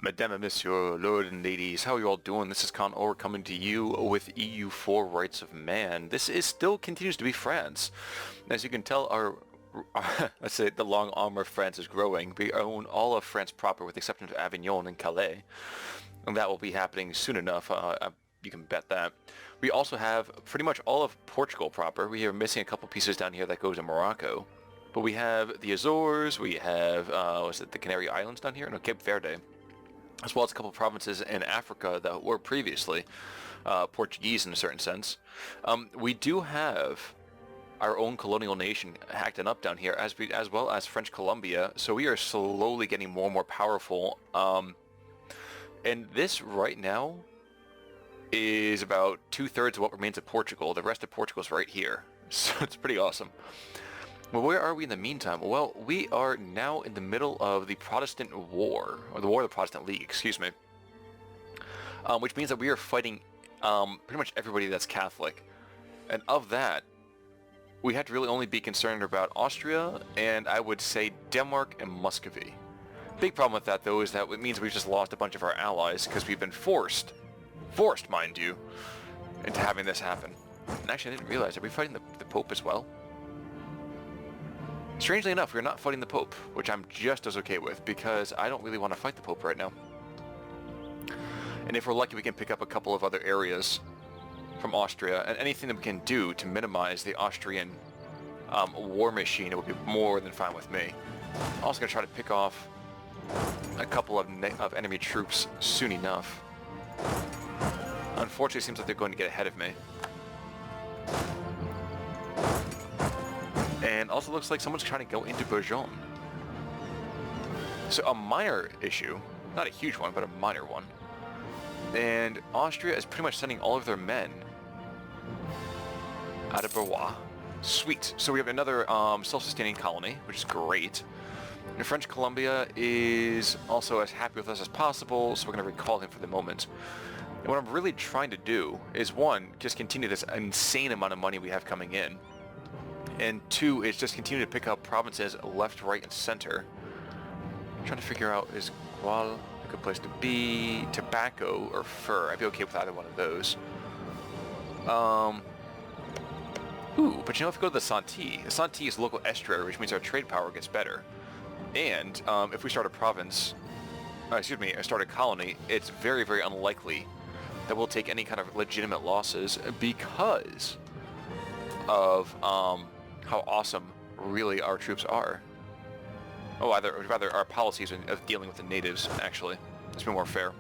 Madame and Monsieur, Lord and ladies, how are you all doing? This is Con coming to you with EU4 Rights of Man. This is still continues to be France. As you can tell, our let's say the long arm of France is growing. We own all of France proper with the exception of Avignon and Calais. And that will be happening soon enough. You can bet that. We also have pretty much all of Portugal proper. We are missing a couple pieces down here that go to Morocco. But we have the Azores, we have, was it the Canary Islands down here? No, Cape Verde. As well as a couple of provinces in Africa that were previously Portuguese in a certain sense. We do have our own colonial nation acting up down here, as well as French Columbia, so we are slowly getting more and more powerful. And this right now is about 2/3 of what remains of Portugal. The rest of Portugal is right here, so it's pretty awesome. Well, where are we in the meantime? Well, we are now in the middle of the Protestant War, or the War of the Protestant League, excuse me. Which means that we are fighting pretty much everybody that's Catholic. And of that, we had to really only be concerned about Austria, and I would say Denmark and Muscovy. Big problem with that, though, is that it means we've just lost a bunch of our allies, because we've been forced, mind you, into having this happen. And actually, I didn't realize, are we fighting the Pope as well? Strangely enough, we're not fighting the Pope, which I'm just as okay with, because I don't really want to fight the Pope right now. And if we're lucky, we can pick up a couple of other areas from Austria, and anything that we can do to minimize the Austrian war machine, it would be more than fine with me. I'm also going to try to pick off a couple of enemy troops soon enough. Unfortunately, it seems like they're going to get ahead of me. And also looks like someone's trying to go into Bourgogne. So a minor issue, not a huge one, but a minor one. And Austria is pretty much sending all of their men out of Barrois. Sweet. So we have another self-sustaining colony, which is great. And French Columbia is also as happy with us as possible, so we're going to recall him for the moment. And what I'm really trying to do is, one, just continue this insane amount of money we have coming in. And two, is just continue to pick up provinces left, right, and center. I'm trying to figure out, is Gual a good place to be? Tobacco or fur? I'd be okay with either one of those. Ooh, but you know, if we go to the Santi is a local estuary, which means our trade power gets better. And if we start a province, start a colony, it's very, very unlikely that we'll take any kind of legitimate losses because of how awesome really our troops are. Oh, rather our policies of dealing with the natives, actually. It's been more fair.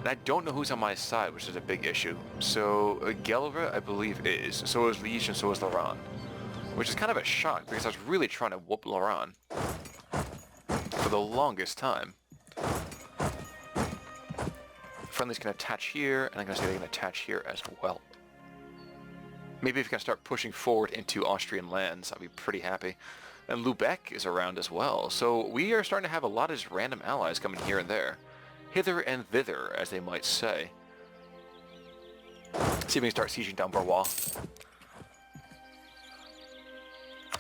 And I don't know who's on my side, which is a big issue. So, Gelre, I believe, is. So is Liège, and so is Lorraine. Which is kind of a shock, because I was really trying to whoop Lorraine for the longest time. Friendlies can attach here, and I'm going to say they can attach here as well. Maybe if we can start pushing forward into Austrian lands, I'd be pretty happy. And Lubeck is around as well, so we are starting to have a lot of just random allies coming here and there. Hither and thither, as they might say. See if we can start sieging down Barrois.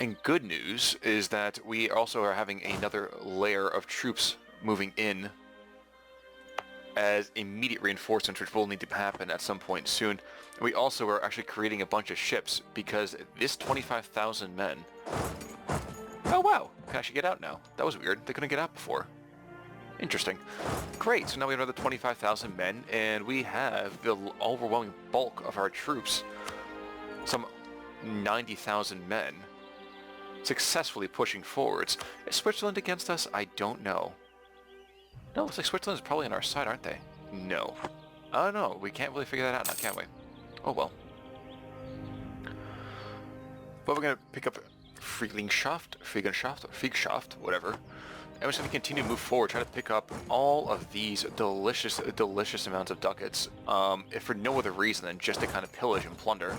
And good news is that we also are having another layer of troops moving in as immediate reinforcements, which will need to happen at some point soon. We also are actually creating a bunch of ships because this 25,000 men... Oh wow, can actually get out now. That was weird. They couldn't get out before. Interesting. Great, so now we have another 25,000 men, and we have the overwhelming bulk of our troops, some 90,000 men, successfully pushing forwards. Is Switzerland against us? I don't know. No, it looks like Switzerland's probably on our side, aren't they? No. Oh no, we can't really figure that out now, can we? Oh well. But we're going to pick up Friedenschaft, whatever. And we're just going to continue to move forward, try to pick up all of these delicious, delicious amounts of ducats, if for no other reason than just to kind of pillage and plunder.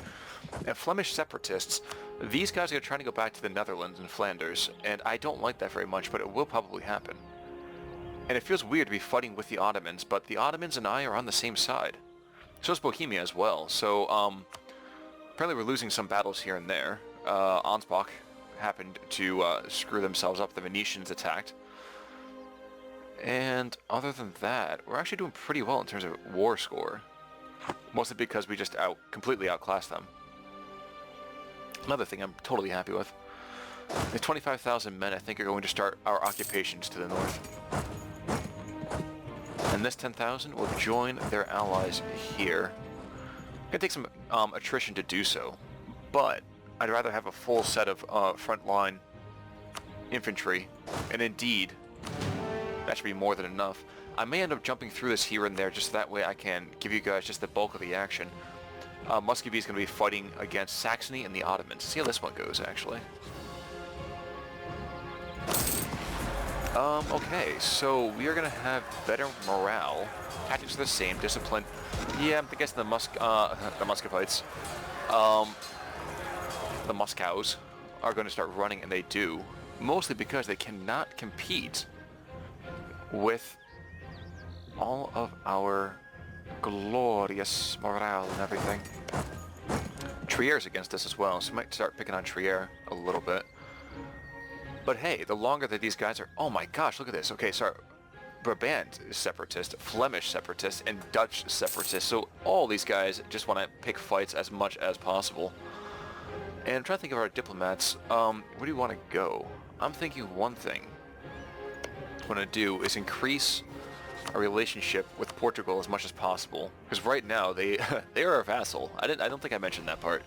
And Flemish separatists, these guys are trying to go back to the Netherlands and Flanders, and I don't like that very much, but it will probably happen. And it feels weird to be fighting with the Ottomans, but the Ottomans and I are on the same side. So is Bohemia as well, so apparently we're losing some battles here and there. Ansbach happened to screw themselves up, the Venetians attacked. And other than that, we're actually doing pretty well in terms of war score. Mostly because we just completely outclassed them. Another thing I'm totally happy with. The 25,000 men, I think, are going to start our occupations to the north. And this 10,000 will join their allies here. It's going to take some attrition to do so, but I'd rather have a full set of frontline infantry, and indeed, that should be more than enough. I may end up jumping through this here and there, just that way I can give you guys just the bulk of the action. Muscovy is going to be fighting against Saxony and the Ottomans. See how this one goes, actually. Okay, so we are going to have better morale. Tactics are the same, discipline. Yeah, I guess the Muscovites, the Moscows, are going to start running, and they do. Mostly because they cannot compete with all of our glorious morale and everything. Trier's against us as well, so we might start picking on Trier a little bit. But hey, the longer that these guys are... Oh my gosh, look at this. Okay, sorry. Brabant is separatist, Flemish separatist, and Dutch separatist. So all these guys just want to pick fights as much as possible. And I'm trying to think of our diplomats. Where do you want to go? I'm thinking one thing I want to do is increase our relationship with Portugal as much as possible. Because right now, they are our vassal. I don't think I mentioned that part.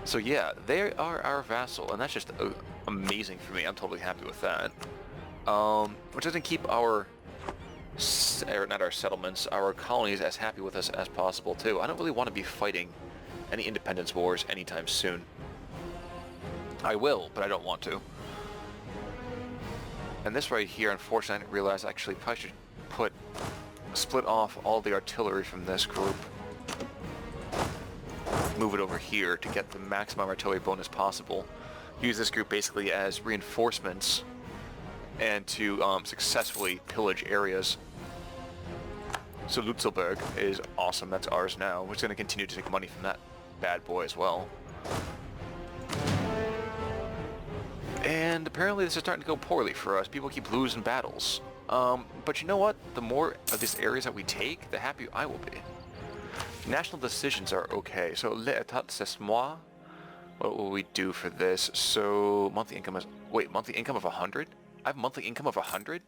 So yeah, they are our vassal, and that's just amazing for me. I'm totally happy with that. Which doesn't keep our, not our settlements, our colonies as happy with us as possible too. I don't really want to be fighting any independence wars anytime soon. I will, but I don't want to. And this right here, unfortunately, I didn't realize I actually probably should split off all the artillery from this group. Move it over here to get the maximum artillery bonus possible. Use this group basically as reinforcements and to successfully pillage areas. So Lutzelburg is awesome. That's ours now. We're going to continue to take money from that bad boy as well. And apparently this is starting to go poorly for us. People keep losing battles. But you know what? The more of these areas that we take, the happier I will be. National decisions are okay. So, l'état c'est moi. What will we do for this? So, monthly income is... Wait, monthly income of 100? I have monthly income of 100?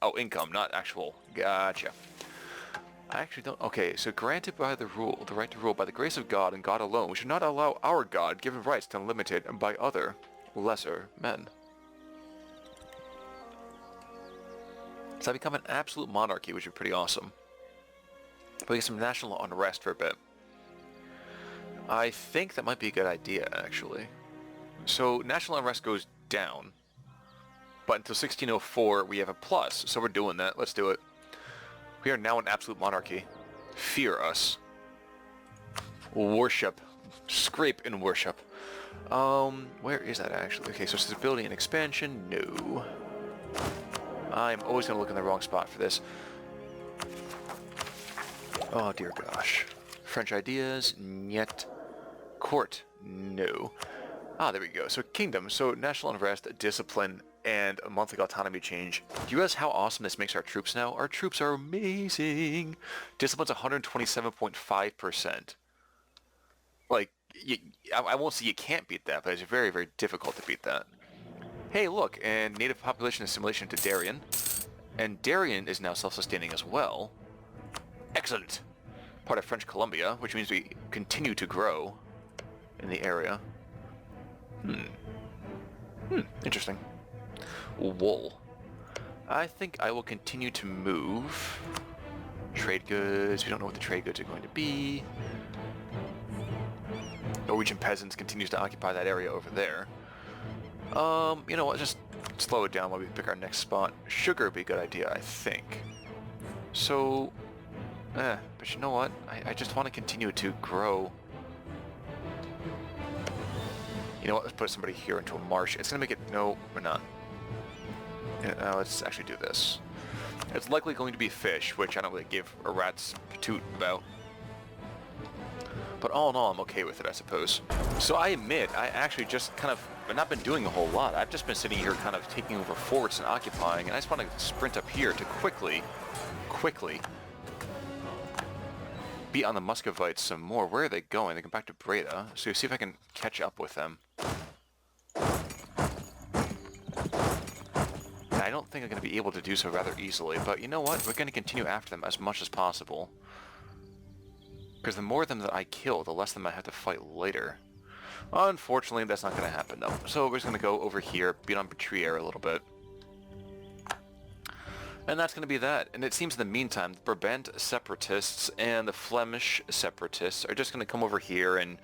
Oh, income, not actual. Gotcha. I actually don't... Okay, so granted by the right to rule by the grace of God and God alone, we should not allow our God given rights to unlimited by other lesser men. So I become an absolute monarchy, which would be pretty awesome. We get some national unrest for a bit. I think that might be a good idea, actually. So national unrest goes down, but until 1604 we have a plus, so we're doing that. Let's do it. We are now an absolute monarchy. Fear us. Worship. Scrape and worship. Where is that actually? Okay, so stability and expansion, no. I'm always going to look in the wrong spot for this. Oh dear gosh. French ideas, niet. Court, no. Ah, there we go. So kingdom, so national unrest, discipline, and a monthly autonomy change. Do you realize how awesome this makes our troops now? Our troops are amazing. Discipline's 127.5%. Like, I won't say you can't beat that, but it's very, very difficult to beat that. Hey, look, and native population assimilation to Darien. And Darien is now self-sustaining as well. Excellent. Part of French Columbia, which means we continue to grow in the area. Interesting. Wool. I think I will continue to move. Trade goods. We don't know what the trade goods are going to be. Norwegian peasants continues to occupy that area over there. You know what? Just slow it down while we pick our next spot. Sugar would be a good idea, I think. So, but you know what? I just want to continue to grow. You know what? Let's put somebody here into a marsh. It's gonna make it... No, we're not. Let's actually do this. It's likely going to be fish, which I don't really give a rat's patoot about. But all in all, I'm okay with it, I suppose. So I admit, I actually just kind of have not been doing a whole lot. I've just been sitting here kind of taking over forts and occupying, and I just want to sprint up here to quickly beat on the Muscovites some more. Where are they going? They go back to Breda. So see if I can catch up with them. I don't think I'm going to be able to do so rather easily, but you know what? We're going to continue after them as much as possible. Because the more of them that I kill, the less of them I have to fight later. Unfortunately, that's not going to happen, though. So we're just going to go over here, beat on Trier a little bit. And that's going to be that. And it seems in the meantime, the Brabant separatists and the Flemish separatists are just going to come over here and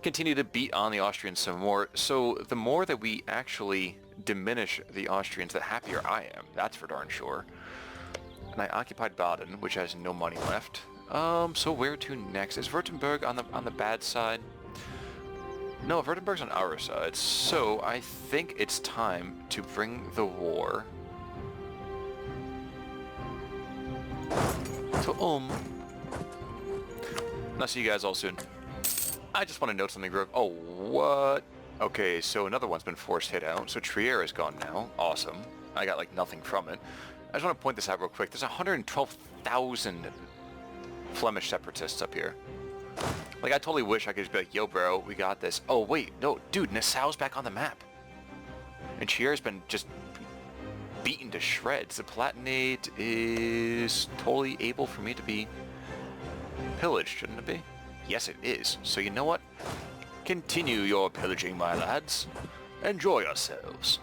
continue to beat on the Austrians some more. So the more that we actually diminish the Austrians, the happier I am. That's for darn sure. And I occupied Baden, which has no money left. So where to next? Is Württemberg on the bad side? No, Württemberg's on our side. So I think it's time to bring the war to I'll see you guys all soon. I just want to note something real. Oh, what? Okay, so another one's been forced hit out. So Trier is gone now. Awesome. I got like nothing from it. I just want to point this out real quick. There's 112,000 Flemish separatists up here. Like, I totally wish I could just be like, yo, bro, we got this. Oh, wait, no, dude, Nassau's back on the map. And Trier's been just beaten to shreds. The Palatinate is totally able for me to be pillaged, shouldn't it be? Yes, it is. So you know what? Continue your pillaging, my lads. Enjoy yourselves.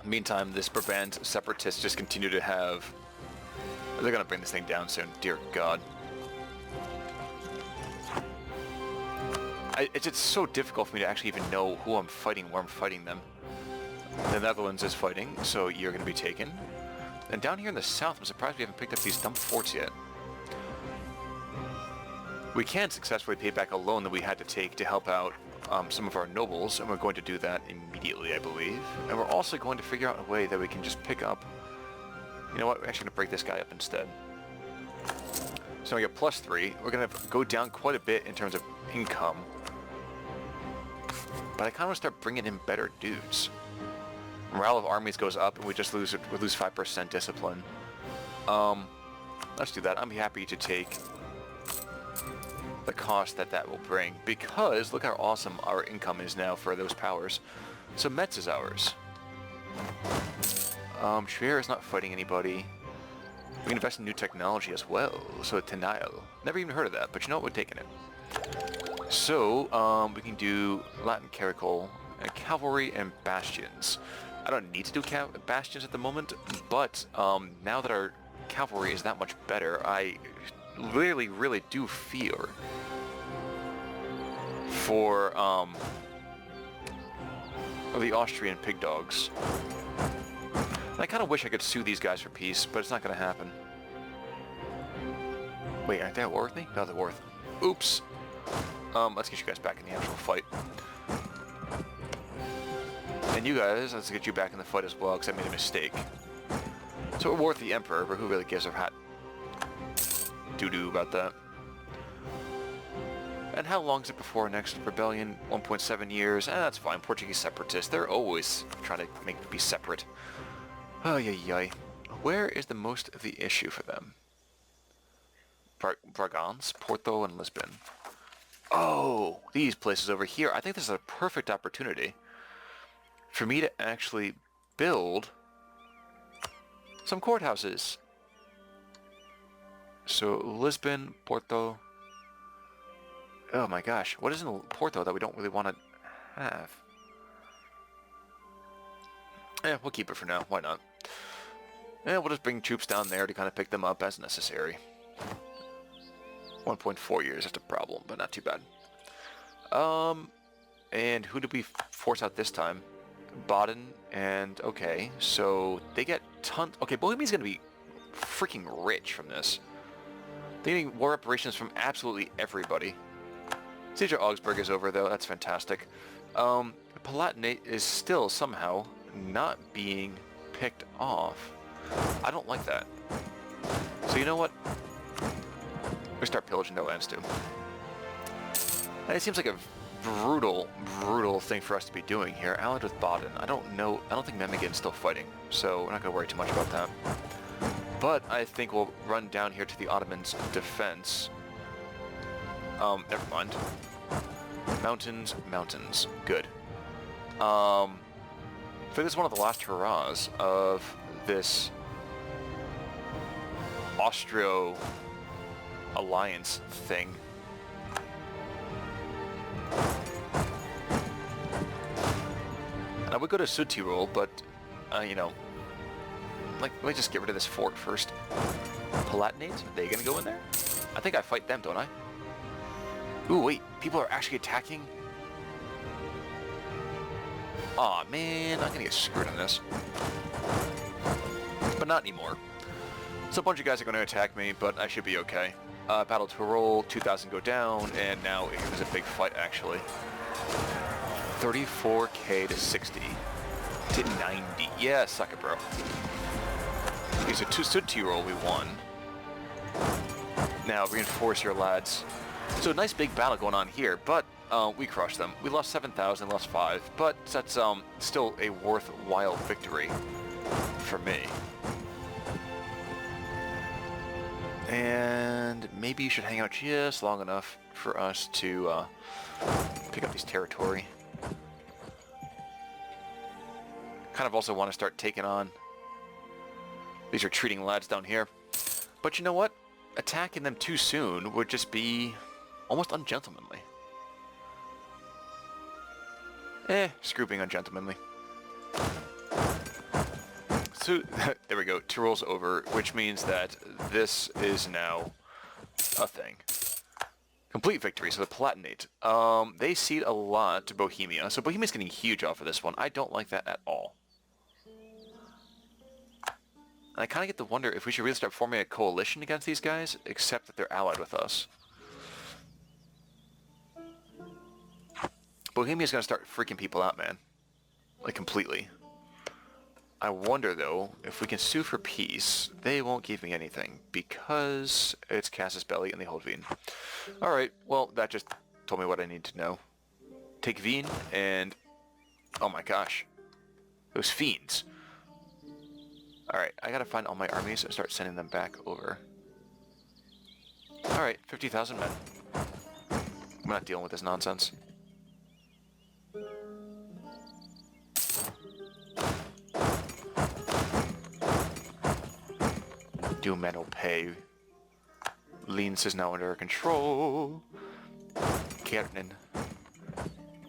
Meantime, this Brabant separatists just continue to have... They're gonna bring this thing down soon, dear God. It's just so difficult for me to actually even know who I'm fighting, where I'm fighting them. The Netherlands is fighting, so you're gonna be taken. And down here in the south, I'm surprised we haven't picked up these dumb forts yet. We can successfully pay back a loan that we had to take to help out some of our nobles, and we're going to do that immediately, I believe. And we're also going to figure out a way that we can just pick up... You know what? We're actually going to break this guy up instead. So we get +3. We're going to go down quite a bit in terms of income. But I kind of want to start bringing in better dudes. Morale of armies goes up, and we lose 5% discipline. Let's do that. I'm happy to take the cost that will bring, because look how awesome our income is now for those powers. So Metz is ours. Trier is not fighting anybody. We can invest in new technology as well. So Tenail. Never even heard of that, but you know what? We're taking it. So, we can do Latin Caracol, and Cavalry, and Bastions. I don't need to do Bastions at the moment, but now that our Cavalry is that much better, I really do fear for the Austrian pig dogs. And I kind of wish I could sue these guys for peace, but it's not going to happen. Wait, aren't they at war with me? No, they're war with them. Oops. Let's get you guys back in the actual fight. And you guys, let's get you back in the fight as well, because I made a mistake. So we're war with the Emperor, but who really gives a hat doo-doo about that? And how long is it before next rebellion? 1.7 years. That's fine. Portuguese separatists. They're always trying to make me be separate. Oh, yay. Where is the most of the issue for them? Bragance, Porto, and Lisbon. Oh, these places over here. I think this is a perfect opportunity for me to actually build some courthouses. So, Lisbon, Porto... Oh my gosh, what is in Porto that we don't really want to have? Yeah, we'll keep it for now, why not? Yeah, we'll just bring troops down there to kind of pick them up as necessary. 1.4 years, that's a problem, but not too bad. And who did we force out this time? Baden, and okay, so they get tons... Okay, Bohemia's gonna be freaking rich from this. They're getting war reparations from absolutely everybody. Siege of Augsburg is over, though. That's fantastic. The Palatinate is still somehow not being picked off. I don't like that. So you know what? We're gonna start pillaging their lands, too. And it seems like a brutal, brutal thing for us to be doing here. Allied with Baden. I don't know. I don't think Memmingen is still fighting, so we're not going to worry too much about that. But I think we'll run down here to the Ottomans' defense. Never mind. Mountains, mountains. Good. I think this is one of the last hurrahs of this Austro alliance thing. And I would go to Südtirol, but, you know, like, let me just get rid of this fort first. Palatinate? Are they gonna go in there? I think I fight them, don't I? Ooh, wait, people are actually attacking? Aw, man, I'm gonna get screwed on this. But not anymore. So a bunch of guys are gonna attack me, but I should be okay. Battle Tyrol, 2,000 go down, and now it was a big fight, actually. 34k to 60 to 90. Yeah, suck it, bro. Okay, so Südtirol we won. Now reinforce your lads. So a nice big battle going on here, but we crushed them. We lost 7,000, lost 5, but that's still a worthwhile victory for me. And maybe you should hang out just long enough for us to pick up these territory. Kind of also want to start taking on these retreating lads down here. But you know what? Attacking them too soon would just be almost ungentlemanly. Screw being ungentlemanly. So, there we go. Tyrol's over, which means that this is now a thing. Complete victory, so the Palatinate. They cede a lot to Bohemia, so Bohemia's getting huge off of this one. I don't like that at all. And I kind of get to wonder if we should really start forming a coalition against these guys, except that they're allied with us. Bohemia's gonna start freaking people out, man. Like, completely. I wonder, though, if we can sue for peace, they won't give me anything, because it's Casus Belli and they hold Wien. Alright, well, that just told me what I need to know. Take Wien, and... oh my gosh. Those fiends. Alright, I gotta find all my armies and start sending them back over. Alright, 50,000 men. I'm not dealing with this nonsense. Due men will pay. Linz is now under control. Kärnten.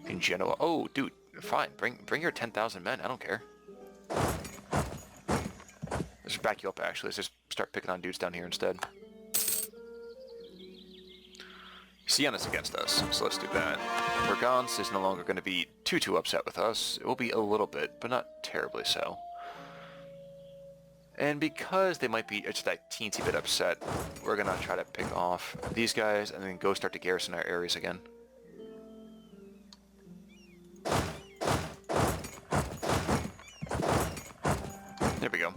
In Genoa. Oh, dude, fine. Bring your 10,000 men. I don't care. Let's just back you up, actually. Let's just start picking on dudes down here instead. Siena's against us, so let's do that. Bergance is no longer going to be too upset with us. It will be a little bit, but not terribly so. And because they might be just a teensy bit upset, we're going to try to pick off these guys and then go start to garrison our areas again. There we go.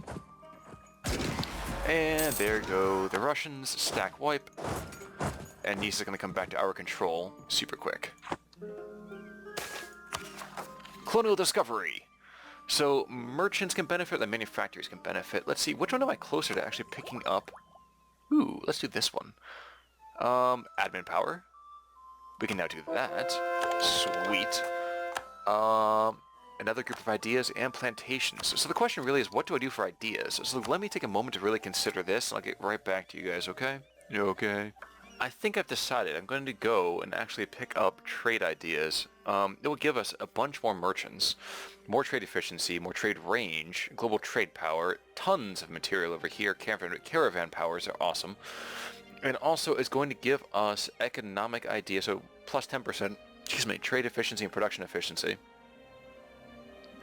And there go the Russians. Stack wipe. And Nice is going to come back to our control super quick. Colonial discovery. So merchants can benefit, the manufacturers can benefit. Let's see, which one am I closer to actually picking up? Ooh, let's do this one. Admin power. We can now do that. Sweet. Another group of ideas and plantations. So the question really is, what do I do for ideas? So let me take a moment to really consider this, and I'll get right back to you guys, okay? You okay? I think I've decided I'm going to go and actually pick up trade ideas. It will give us a bunch more merchants, more trade efficiency, more trade range, global trade power, tons of material over here. Caravan powers are awesome. And also it's going to give us economic ideas, so plus 10%, trade efficiency and production efficiency.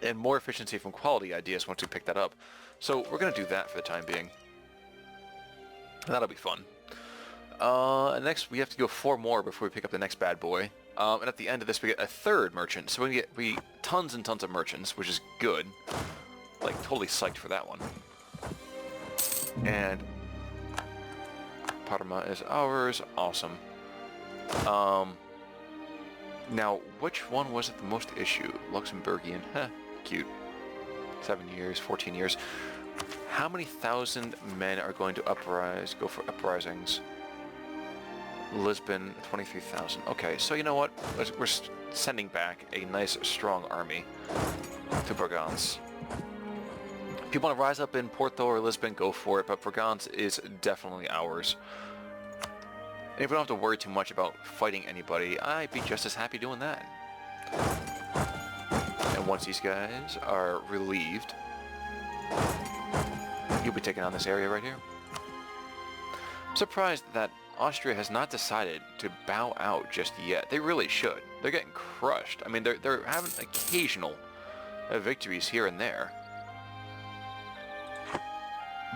And more efficiency from quality ideas once we pick that up. So we're going to do that for the time being. That'll be fun. Next we have to go 4 more before we pick up the next bad boy. And at the end of this we get a third merchant. So we tons and tons of merchants, which is good. Like, totally psyched for that one. And Parma is ours. Awesome. Now, which one was it the most issue? Luxembourgian. Huh, cute. 7 years, 14 years. How many thousand men are going to go for uprisings? Lisbon, 23,000. Okay, so you know what? We're sending back a nice, strong army to Brabants. If you want to rise up in Porto or Lisbon, go for it, but Brabants is definitely ours. And if we don't have to worry too much about fighting anybody, I'd be just as happy doing that. And once these guys are relieved, you'll be taking on this area right here. I'm surprised that Austria has not decided to bow out just yet. They really should. They're getting crushed. I mean, they're having occasional victories here and there.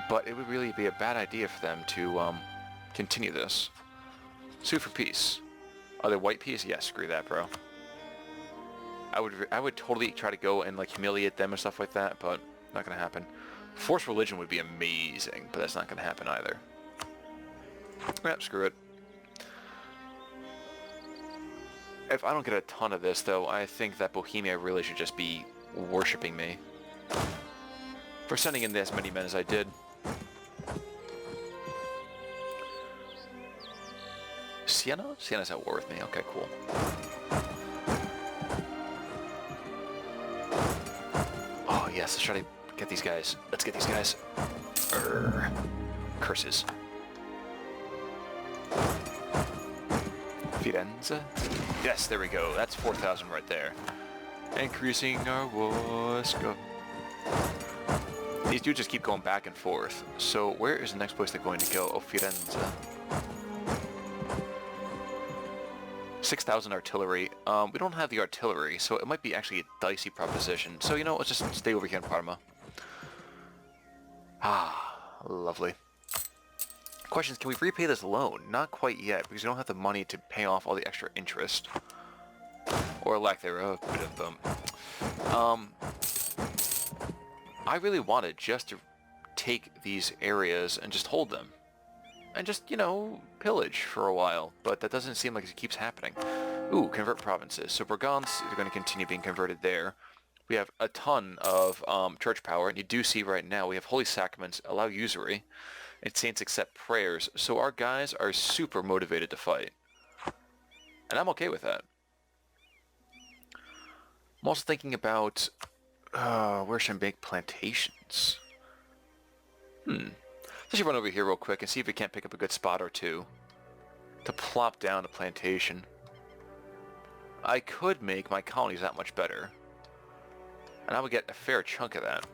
But it would really be a bad idea for them to continue this. Sue for peace. Are they white peace? Yeah, screw that, bro. I would totally try to go and like humiliate them and stuff like that, but not gonna happen. Forced religion would be amazing, but that's not gonna happen either. Yep, screw it. If I don't get a ton of this, though, I think that Bohemia really should just be worshipping me for sending in as many men as I did. Siena? Siena's at war with me. Okay, cool. Oh, yes, let's try to get these guys. Let's get these guys. Urgh. Curses. Firenze? Yes, there we go. That's 4,000 right there. Increasing our wars. Go. These dudes just keep going back and forth. So where is the next place they're going to go? Oh, Firenze. 6,000 artillery. We don't have the artillery, so it might be actually a dicey proposition. So, you know, let's just stay over here in Parma. Ah, lovely. Question is, can we repay this loan? Not quite yet, because we don't have the money to pay off all the extra interest. Or lack thereof, bit of them. I really wanted just to take these areas and just hold them. And just, you know, pillage for a while. But that doesn't seem like it keeps happening. Ooh, convert provinces. So Brabants is going to continue being converted there. We have a ton of church power, and you do see right now we have holy sacraments, allow usury, and saints accept prayers. So our guys are super motivated to fight. And I'm okay with that. I'm also thinking about where should I make plantations? Let's just run over here real quick and see if we can't pick up a good spot or two to plop down a plantation. I could make my colonies that much better, and I would get a fair chunk of that.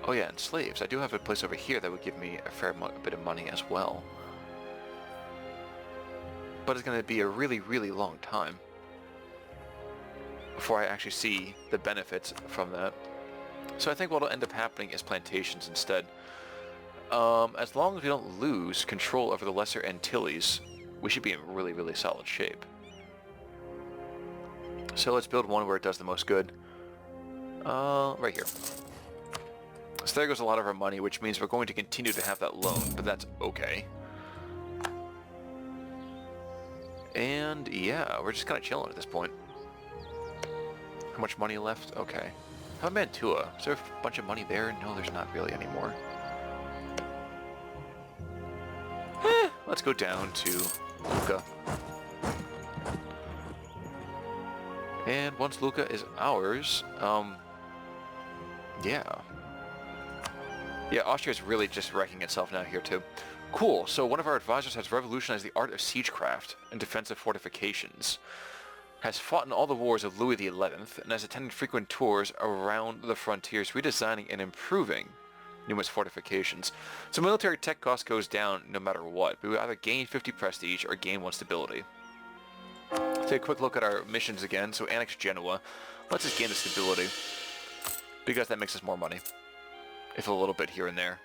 Oh yeah, and slaves. I do have a place over here that would give me a fair bit of money as well. But it's going to be a really, really long time before I actually see the benefits from that. So I think what will end up happening is plantations instead. As long as we don't lose control over the Lesser Antilles, we should be in really, really solid shape. So let's build one where it does the most good. Right here. So there goes a lot of our money, which means we're going to continue to have that loan, but that's okay. And yeah, we're just kind of chilling at this point. How much money left? Okay. How about Mantua? Is there a bunch of money there? No, there's not really anymore. Let's go down to Lucca. And once Lucca is ours, yeah. Yeah, Austria is really just wrecking itself now here too. Cool, so one of our advisors has revolutionized the art of siegecraft and defensive fortifications, has fought in all the wars of Louis XI, and has attended frequent tours around the frontiers, redesigning and improving numerous fortifications. So military tech cost goes down no matter what, but we either gain 50 prestige or gain 1 stability. Take a quick look at our missions again. So annex Genoa. Let's just gain the stability, because that makes us more money. If a little bit here and there.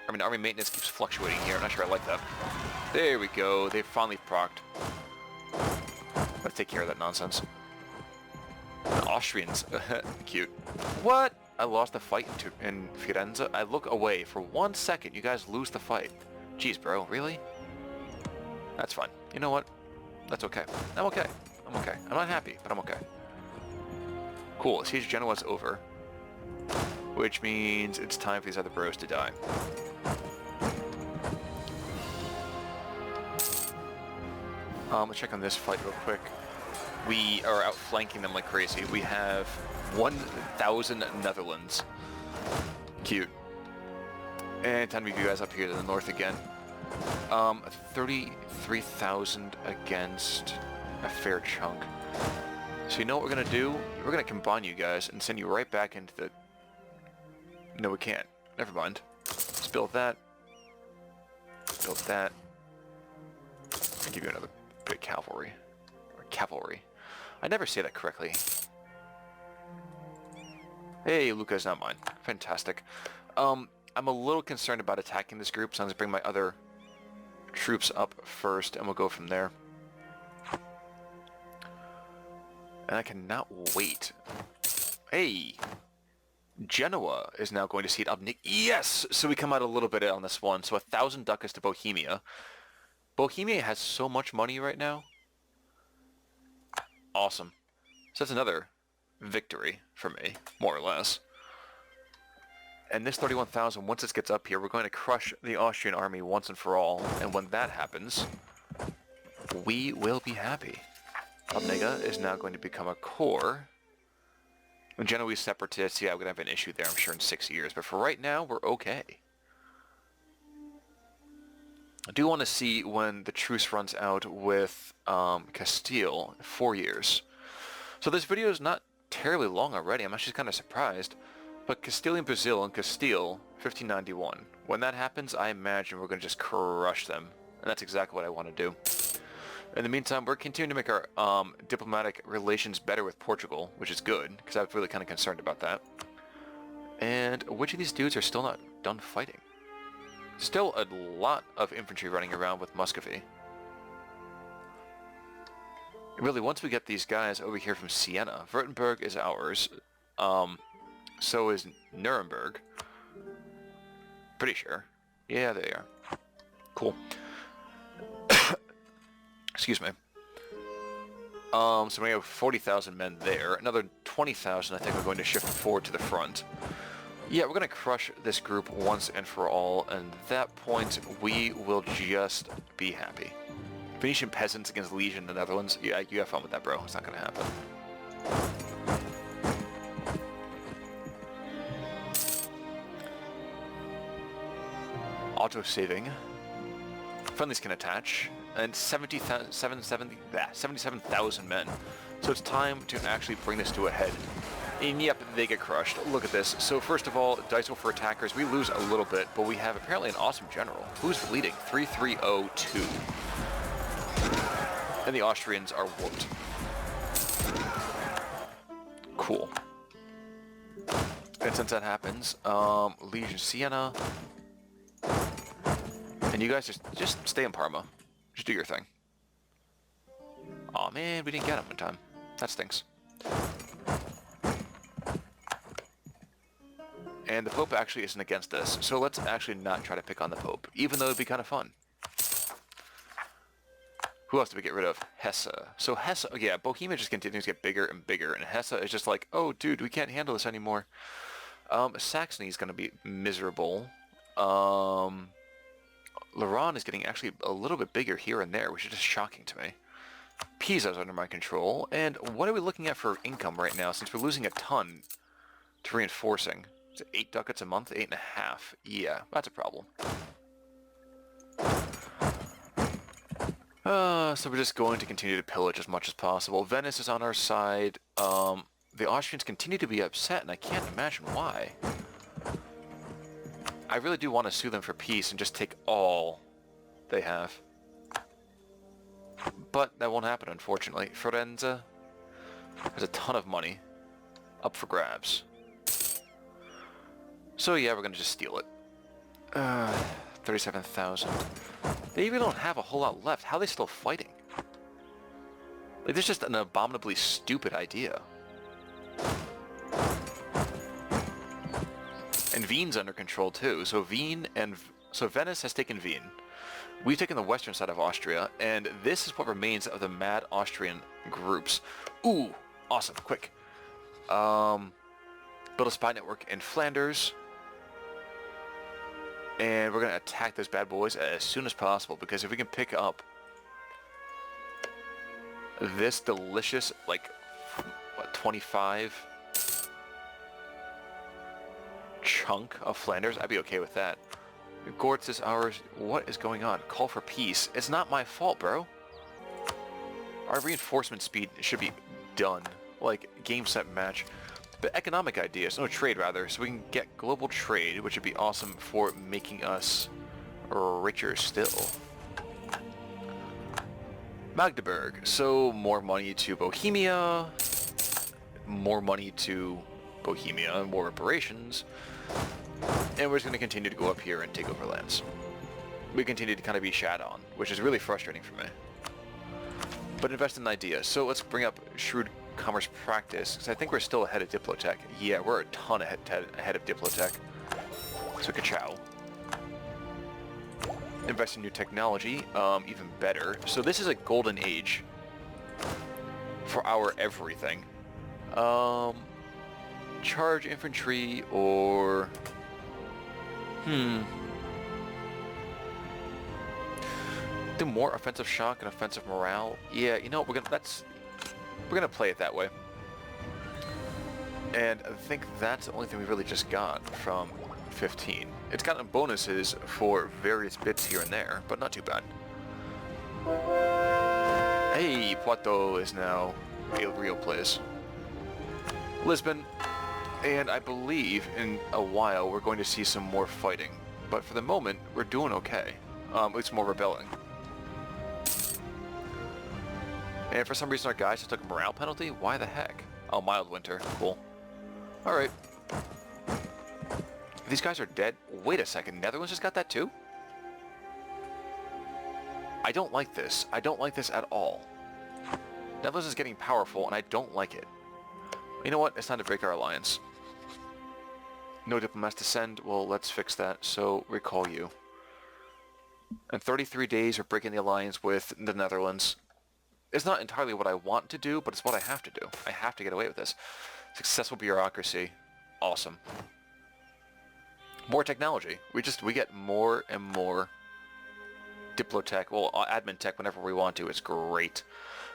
I mean, army maintenance keeps fluctuating here. I'm not sure I like that. There we go. They finally procced. Let's take care of that nonsense. The Austrians. Cute. What? I lost the fight in Firenze. I look away for 1 second. You guys lose the fight. Jeez, bro. Really? That's fine. You know what? That's okay. I'm okay. I'm okay. I'm not happy, but I'm okay. Cool. Siege of Genoa's over. Which means it's time for these other bros to die. Let's check on this fight real quick. We are outflanking them like crazy. We have 1,000 Netherlands. Cute. And time to move you guys up here to the north again. 33,000 against a fair chunk. So you know what we're gonna do? We're gonna combine you guys and send you right back into the... No, we can't. Never mind. Let's build that. Build that. I'll give you another bit of cavalry. Or cavalry. I never say that correctly. Hey, Luca's not mine. Fantastic. I'm a little concerned about attacking this group, so I'm going to bring my other troops up first, and we'll go from there. And I cannot wait. Hey! Genoa is now going to cede up. Yes! So we come out a little bit on this one. So 1,000 ducats to Bohemia. Bohemia has so much money right now. Awesome. So that's another victory for me, more or less. And this 31,000, once it gets up here, we're going to crush the Austrian army once and for all. And when that happens, we will be happy. Abnega is now going to become a core. When Genoese separatists, yeah, we're going to have an issue there, I'm sure, in 6 years. But for right now, we're okay. I do want to see when the truce runs out with Castile, 4 years. So this video is not terribly long already. I'm actually kind of surprised. But Castilian Brazil and Castile, 1591. When that happens, I imagine we're going to just crush them. And that's exactly what I want to do. In the meantime, we're continuing to make our diplomatic relations better with Portugal, which is good, because I was really kind of concerned about that. And which of these dudes are still not done fighting? Still a lot of infantry running around with Muscovy. Really, once we get these guys over here from Siena, Württemberg is ours. So is Nuremberg. Pretty sure. Yeah, they are. Cool. Excuse me. So we have 40,000 men there. Another 20,000 I think we're going to shift forward to the front. Yeah, we're going to crush this group once and for all, and at that point, we will just be happy. Venetian peasants against Legion in the Netherlands. Yeah, you have fun with that, bro. It's not going to happen. Auto-saving. Friendlies can attach. And 77,000 men. So it's time to actually bring this to a head. And yep, they get crushed. Look at this. So first of all, dice roll for attackers. We lose a little bit, but we have apparently an awesome general. Who's leading? 3302. And the Austrians are whooped. Cool. And since that happens, Legion Siena. And you guys just stay in Parma. Just do your thing. Aw, man, we didn't get him in time. That stinks. And the Pope actually isn't against this, so let's actually not try to pick on the Pope, even though it'd be kind of fun. Who else did we get rid of? Hesse. So Hesse, yeah, Bohemia just continues to get bigger and bigger, and Hesse is just like, oh, dude, we can't handle this anymore. Saxony is going to be miserable. Lorraine is getting actually a little bit bigger here and there, which is just shocking to me. Pisa is under my control, and what are we looking at for income right now, since we're losing a ton to reinforcing? Is it 8 ducats a month? 8.5. Yeah, that's a problem. So we're just going to continue to pillage as much as possible. Venice is on our side. The Austrians continue to be upset, and I can't imagine why. I really do want to sue them for peace and just take all they have. But that won't happen, unfortunately. Firenze has a ton of money up for grabs. So yeah, we're going to just steal it. 37,000. They even don't have a whole lot left. How are they still fighting? Like, this is just an abominably stupid idea. And Wien's under control too. So Venice has taken Wien. We've taken the western side of Austria, and this is what remains of the mad Austrian groups. Ooh, awesome, quick. Build a spy network in Flanders. And we're going to attack those bad boys as soon as possible, because if we can pick up this delicious, like, what, 25 chunk of Flanders, I'd be okay with that. Gortz is ours. What is going on? Call for peace. It's not my fault, bro. Our reinforcement speed should be done. Like, game, set, match. But economic ideas. No, trade, rather. So we can get global trade, which would be awesome for making us richer still. Magdeburg. So, more money to Bohemia. More money to Bohemia. More reparations. And we're just going to continue to go up here and take over lands. We continue to kind of be shat on, which is really frustrating for me. But invest in ideas. So let's bring up Shrewd Commerce Practice, because I think we're still ahead of Diplotech. Yeah, we're a ton ahead of Diplotech. So ka-chow. Invest in new technology, even better. So this is a golden age for our everything. Charge infantry or... Do more offensive shock and offensive morale. Yeah, you know we're gonna play it that way. And I think that's the only thing we really just got from 15. It's gotten bonuses for various bits here and there, but not too bad. Hey, Poitou is now a real place. Lisbon. And I believe in a while we're going to see some more fighting. But for the moment, we're doing okay. It's more rebelling. And for some reason our guys just took a morale penalty? Why the heck? Oh, mild winter. Cool. Alright. These guys are dead. Wait a second. Netherlands just got that too? I don't like this. I don't like this at all. Netherlands is getting powerful and I don't like it. You know what? It's time to break our alliance. No diplomats to send. Well, let's fix that. So, recall you. In 33 days, we're breaking the alliance with the Netherlands. It's not entirely what I want to do, but it's what I have to do. I have to get away with this. Successful bureaucracy. Awesome. More technology. We get more and more diplotech, well, admin tech whenever we want to. It's great.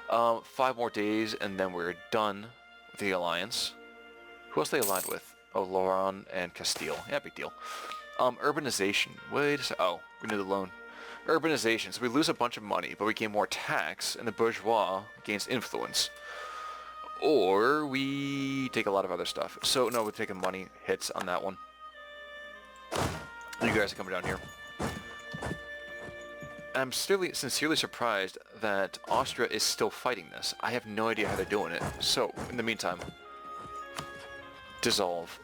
5 more days, and then we're done with the alliance. Who else are they aligned with? Oh, Lorraine and Castile. Yeah, big deal. Urbanization. Wait a sec. Oh, we need a loan. Urbanization. So we lose a bunch of money, but we gain more tax, and the bourgeois gains influence. Or we take a lot of other stuff. So, no, we're taking money hits on that one. You guys are coming down here. I'm sincerely surprised that Austria is still fighting this. I have no idea how they're doing it. So, in the meantime, dissolve.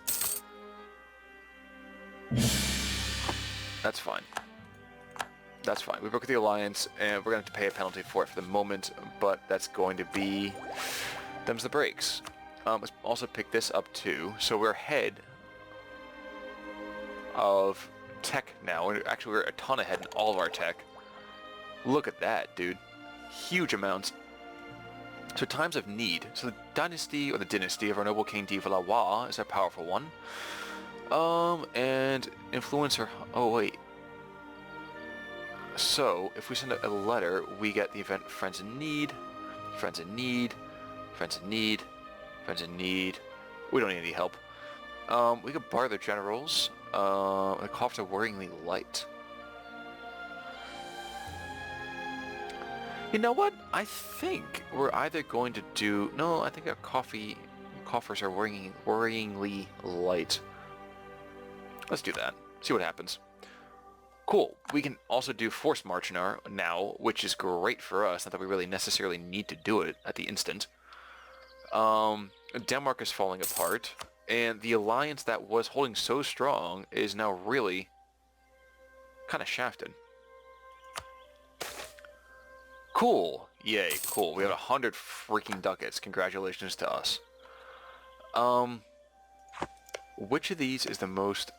That's fine. That's fine. We broke the alliance, and we're going to have to pay a penalty for it for the moment, but that's going to be... them's the breaks. Let's also pick this up too. So we're ahead of tech now. Actually, we're a ton ahead in all of our tech. Look at that, dude. Huge amounts. So times of need. So the dynasty, or the dynasty of our noble king de Valois is a powerful one. And influencer... oh, wait. So, if we send a letter, we get the event Friends in Need, Friends in Need, Friends in Need, Friends in Need. We don't need any help. We could borrow the generals. The coffers are worryingly light. You know what? I think we're either going to do... no, I think our coffers are worryingly light. Let's do that. See what happens. Cool. We can also do Force March now, which is great for us. Not that we really necessarily need to do it at the instant. Denmark is falling apart, and the alliance that was holding so strong is now really kind of shafted. Cool. Yay, cool. We have 100 freaking ducats. Congratulations to us. Which of these is the most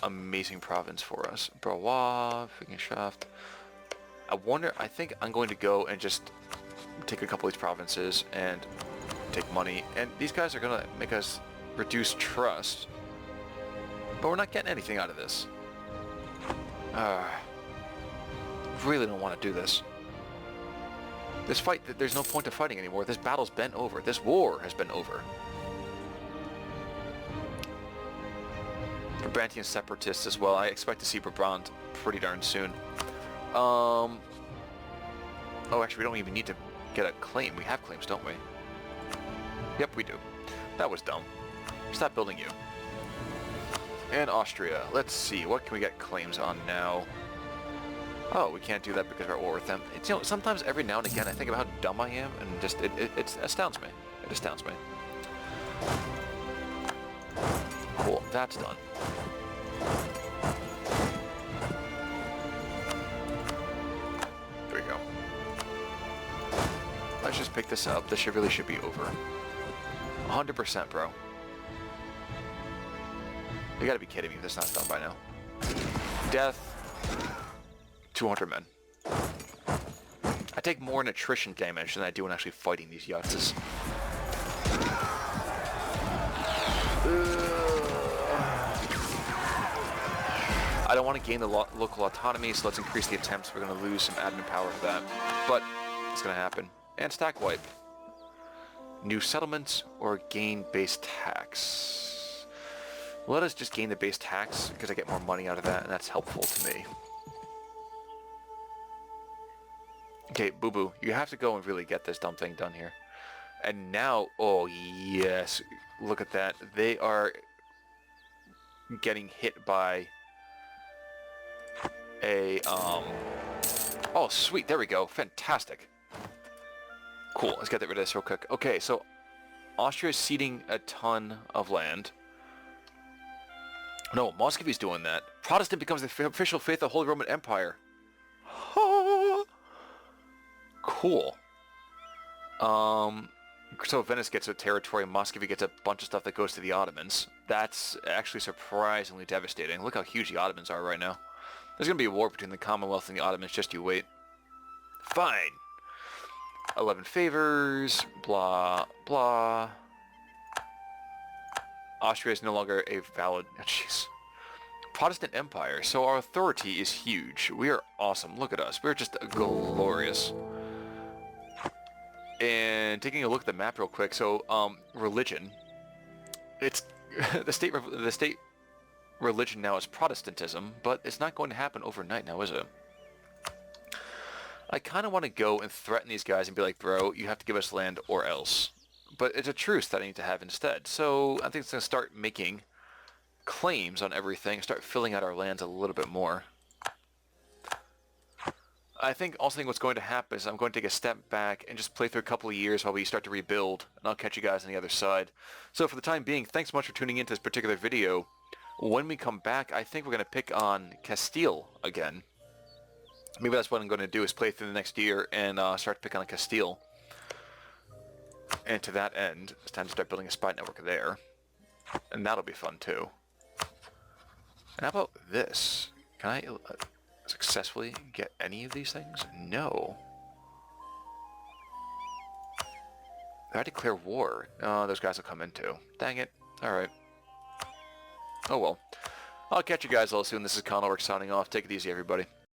amazing province for us. Brawa, freaking shaft. I think I'm going to go and just take a couple of these provinces and take money. And these guys are going to make us reduce trust. But we're not getting anything out of this. Really don't want to do this. This fight, there's no point of fighting anymore. This battle's been over. This war has been over. Brabantine separatists as well. I expect to see Brabant pretty darn soon. Oh, actually, we don't even need to get a claim. We have claims, don't we? Yep, we do. That was dumb. Stop building you. And Austria. Let's see. What can we get claims on now? Oh, we can't do that because we're at war with them. It's, you know, sometimes every now and again I think about how dumb I am, and just it astounds me. It astounds me. Cool. That's done. There we go. Let's just pick this up. This really should be over. 100%, bro. You gotta be kidding me if this is not done by now. Death. 200 men. I take more in attrition damage than I do in actually fighting these yachts. I don't want to gain the local autonomy, so let's increase the attempts. We're going to lose some admin power for that. But it's going to happen. And stack wipe. New settlements or gain base tax. Let us just gain the base tax because I get more money out of that, and that's helpful to me. Okay, Boo Boo, you have to go and really get this dumb thing done here. And now, oh yes, look at that. They are getting hit by a, oh sweet, there we go, fantastic. Cool, let's get rid of this real quick. Okay, so Austria is ceding a ton of land. No, Muscovy's doing that. Protestant becomes the official faith of the Holy Roman Empire. Cool. So Venice gets a territory, Muscovy gets a bunch of stuff that goes to the Ottomans. That's actually surprisingly devastating. Look how huge the Ottomans are right now. There's going to be a war between the Commonwealth and the Ottomans, just you wait. Fine. 11 favors, blah, blah. Austria is no longer a valid... Jeez. Protestant Empire, so our authority is huge. We are awesome. Look at us. We're just glorious. And taking a look at the map real quick, so religion, it's the state religion now is Protestantism, but it's not going to happen overnight now, is it? I kind of want to go and threaten these guys and be like, bro, you have to give us land or else. But it's a truce that I need to have instead. So I think it's going to start making claims on everything, start filling out our lands a little bit more. I think also what's going to happen is I'm going to take a step back and just play through a couple of years while we start to rebuild, and I'll catch you guys on the other side. So for the time being, thanks so much for tuning into this particular video. When we come back, I think we're going to pick on Castile again. Maybe that's what I'm going to do, is play through the next year and start to pick on Castile. And to that end, it's time to start building a spy network there. And that'll be fun too. And how about this? Can I... successfully get any of these things? No. Did I declare war? Oh, those guys will come in too. Dang it. Alright. Oh well. I'll catch you guys all soon. This is Conor signing off. Take it easy, everybody.